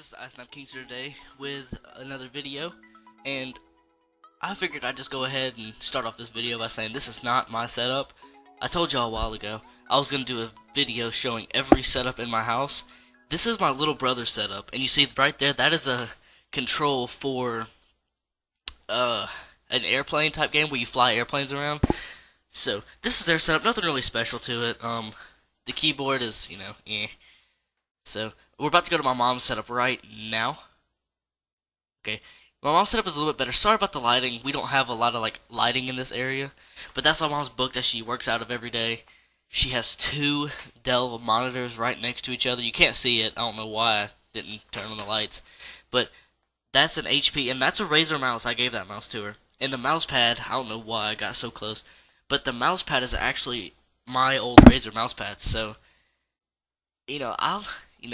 this is EyeSnipeKings here today with another video, and I figured I'd just go ahead and start off this video by saying this is not my setup. I told y'all a while ago I was going to do a video showing every setup in my house. This is my little brother's setup, and you see right there, that is a control for an airplane type game where you fly airplanes around. So this is their setup, nothing really special to it. The keyboard is, eh. So, we're about to go to my mom's setup right now. Okay, my mom's setup is a little bit better. Sorry about the lighting. We don't have a lot of, lighting in this area. But that's my mom's book that she works out of every day. She has two Dell monitors right next to each other. You can't see it. I don't know why I didn't turn on the lights. But that's an HP, and that's a Razer mouse. I gave that mouse to her. And the mouse pad, I don't know why I got so close. But the mouse pad is actually my old Razer mouse pad. So,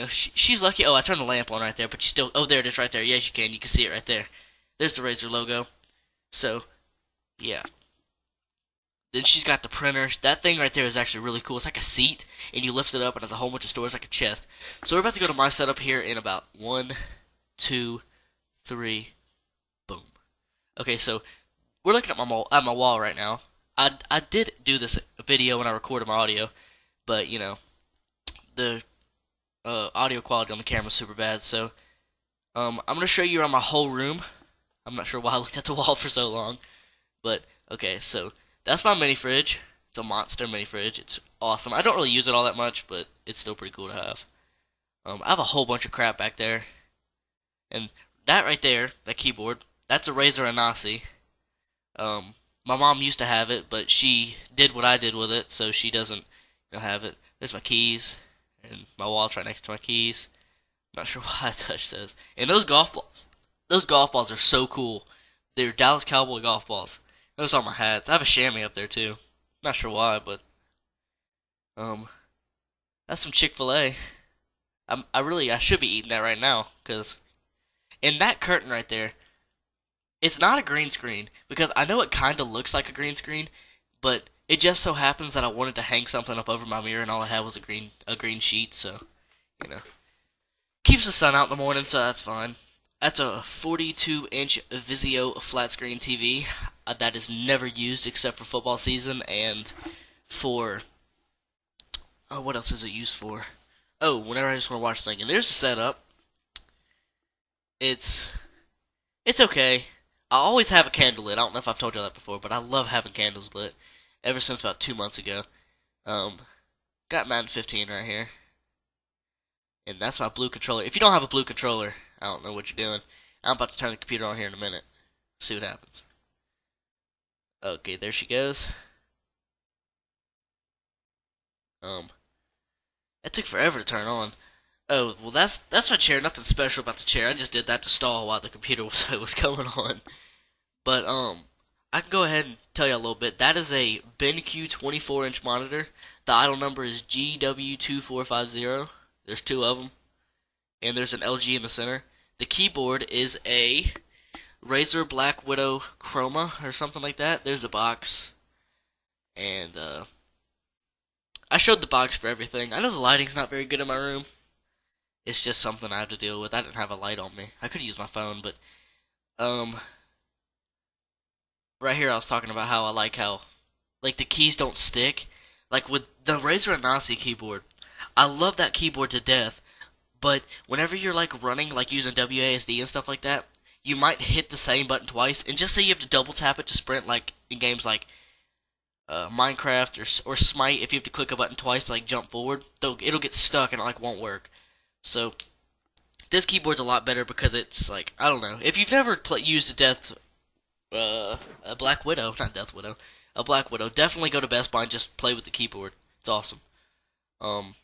she's lucky. Oh, I turned the lamp on right there, but you still. Oh, there it is right there. Yes, you can. You can see it right there. There's the Razer logo. So, yeah. Then she's got the printer. That thing right there is actually really cool. It's like a seat, and you lift it up, and it has a whole bunch of storage like a chest. So we're about to go to my setup here in about 1, 2, 3, boom. Okay, so we're looking at my wall right now. I did do this video when I recorded my audio, but the audio quality on the camera is super bad. So I'm gonna show you around my whole room. I'm not sure why I looked at the wall for so long, but okay. So that's my mini fridge. It's a monster mini fridge. It's awesome. I don't really use it all that much, but it's still pretty cool to have. I have a whole bunch of crap back there, and that right there, that keyboard, that's a Razer Anasi. My mom used to have it, but she did what I did with it, so she doesn't have it. There's my keys, and my watch right next to my keys. Not sure why I touched those. And those golf balls are so cool. They're Dallas Cowboy golf balls. Those are my hats. I have a chamois up there too. Not sure why, but that's some Chick-fil-A. I should be eating that right now, cause in that curtain right there, it's not a green screen, because I know it kind of looks like a green screen, but it just so happens that I wanted to hang something up over my mirror, and all I had was a green sheet, so, Keeps the sun out in the morning, so that's fine. That's a 42-inch Vizio flat screen TV that is never used except for football season and for... Oh, what else is it used for? Oh, whenever I just want to watch something. And there's the setup. It's okay. I always have a candle lit. I don't know if I've told you that before, but I love having candles lit. Ever since about 2 months ago. Got Madden 15 right here. And that's my blue controller. If you don't have a blue controller, I don't know what you're doing. I'm about to turn the computer on here in a minute. See what happens. Okay, there she goes. That took forever to turn on. Oh, well that's my chair. Nothing special about the chair. I just did that to stall while the computer was coming on. But I can go ahead and tell you a little bit. That is a BenQ 24-inch monitor. The idle number is GW2450. There's two of them, and there's an LG in the center. The keyboard is a Razer Black Widow Chroma or something like that. There's the box, and I showed the box for everything. I know the lighting's not very good in my room. It's just something I have to deal with. I didn't have a light on me. I could use my phone, but right here I was talking about how I like how the keys don't stick. Like with the Razer Anasi keyboard, I love that keyboard to death, but whenever you're running, using WASD and stuff like that, you might hit the same button twice, and just say you have to double tap it to sprint, in games like Minecraft or Smite. If you have to click a button twice to jump forward, it'll get stuck and it won't work. So this keyboard's a lot better because it's I don't know. If you've never used a Black Widow, not Death Widow, a Black Widow, definitely go to Best Buy and just play with the keyboard. It's awesome. I'm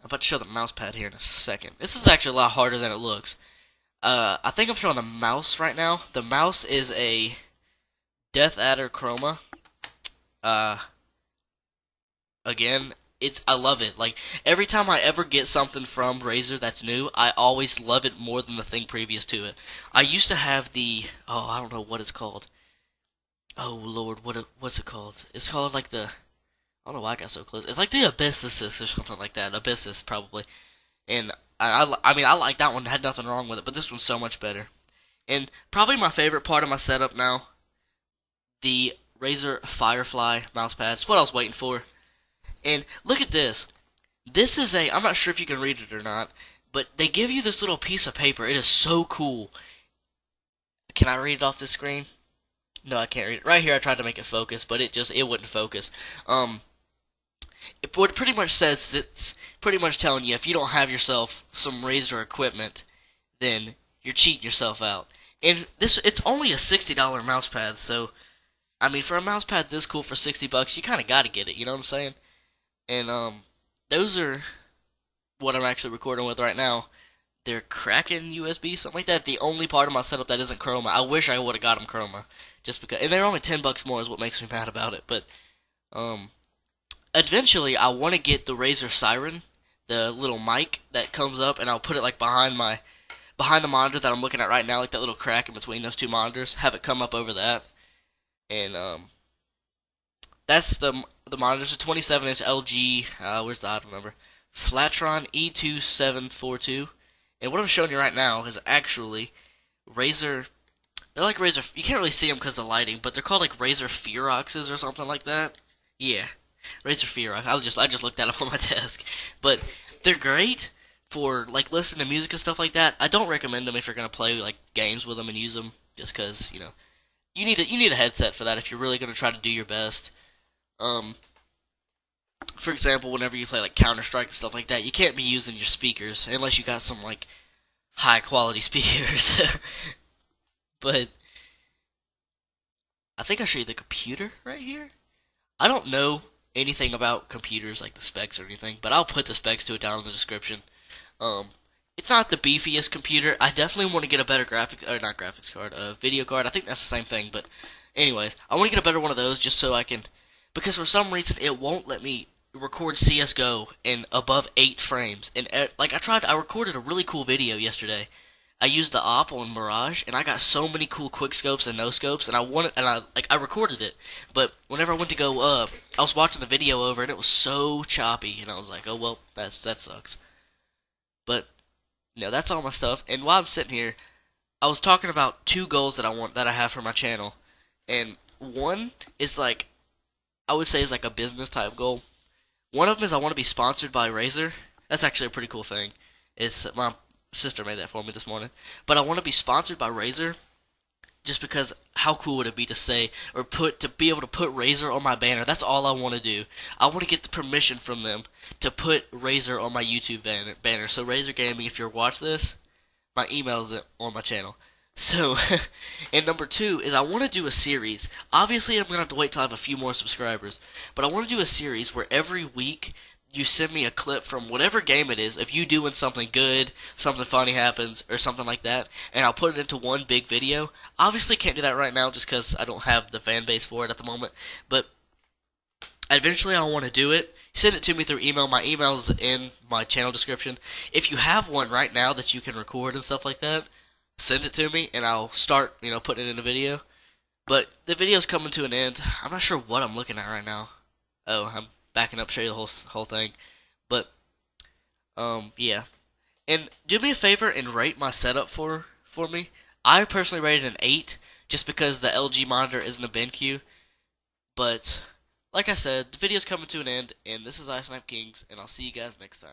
about to show the mouse pad here in a second. This is actually a lot harder than it looks. I think I'm showing the mouse right now. The mouse is a Death Adder Chroma. Again, I love it. Every time I ever get something from Razer that's new, I always love it more than the thing previous to it. I used to have I don't know what it's called. Oh Lord, what's it called? It's called I don't know why I got so close. It's like the Abyssus or something like that. Abyssus, probably. And I mean, I like that one. Had nothing wrong with it, but this one's so much better. And probably my favorite part of my setup now, the Razer Firefly mouse pad. It's what I was waiting for. And look at this. This is I'm not sure if you can read it or not, but they give you this little piece of paper. It is so cool. Can I read it off the screen? No, I can't read it. Right here, I tried to make it focus, but it wouldn't focus. What it pretty much says, it's pretty much telling you if you don't have yourself some Razer equipment, then you're cheating yourself out. And it's only a $60 mouse pad, so I mean, for a mouse pad this cool for $60, you kind of got to get it. You know what I'm saying? And those are what I'm actually recording with right now. They're Kraken USB, something like that. The only part of my setup that isn't Chroma. I wish I would have got them Chroma, just because. And they're only $10 more, is what makes me mad about it. But eventually, I want to get the Razer Siren, the little mic that comes up, and I'll put it like behind the monitor that I'm looking at right now, like that little crack in between those two monitors. Have it come up over that, and that's the monitors. A 27-inch LG. Where's the item number? Flatron E2742. And what I'm showing you right now is actually Razer. They're like Razer. You can't really see them because of the lighting, but they're called like Razer Feroxes or something like that. Yeah, Razer Ferox. I just looked that up on my desk, but they're great for like listening to music and stuff like that. I don't recommend them if you're gonna play like games with them and use them, just because you need a headset for that if you're really gonna try to do your best. For example, whenever you play like Counter-Strike and stuff like that, you can't be using your speakers unless you got some like high quality speakers. But I think I'll show you the computer right here. I don't know anything about computers, like the specs or anything, but I'll put the specs to it down in the description. It's not the beefiest computer. I definitely want to get a better not graphics card, video card. I think that's the same thing, but anyways, I want to get a better one of those just so I can, because for some reason it won't let me record CS:GO in above 8 frames. And like I recorded a really cool video yesterday. I used the op on Mirage, and I got so many cool quick scopes and no scopes, and I recorded it. But whenever I went to go I was watching the video over, and it was so choppy, and I was like, oh well, that sucks. But that's all my stuff. And while I'm sitting here, I was talking about 2 goals that I have for my channel, and one is like I would say is like a business type goal. One of them is I want to be sponsored by Razer. That's actually a pretty cool thing. It's my sister made that for me this morning. But I want to be sponsored by Razer just because how cool would it be to say or to be able to put Razer on my banner. That's all I want to do. I want to get the permission from them to put Razer on my YouTube banner. So Razer Gaming, if you're watching this, my email is on my channel. So, and number 2 is I want to do a series. Obviously, I'm going to have to wait till I have a few more subscribers. But I want to do a series where every week you send me a clip from whatever game it is, if you doing something good, something funny happens, or something like that, and I'll put it into one big video. Obviously, can't do that right now just because I don't have the fan base for it at the moment. But eventually, I want to do it. Send it to me through email. My email's in my channel description. If you have one right now that you can record and stuff like that, send it to me, and I'll start, putting it in a video. But the video's coming to an end. I'm not sure what I'm looking at right now. Oh, I'm backing up, show you the whole thing. But, yeah. And do me a favor and rate my setup for me. I personally rated an 8, just because the LG monitor isn't a BenQ. But, like I said, the video's coming to an end, and this is EyeSnipeKings, and I'll see you guys next time.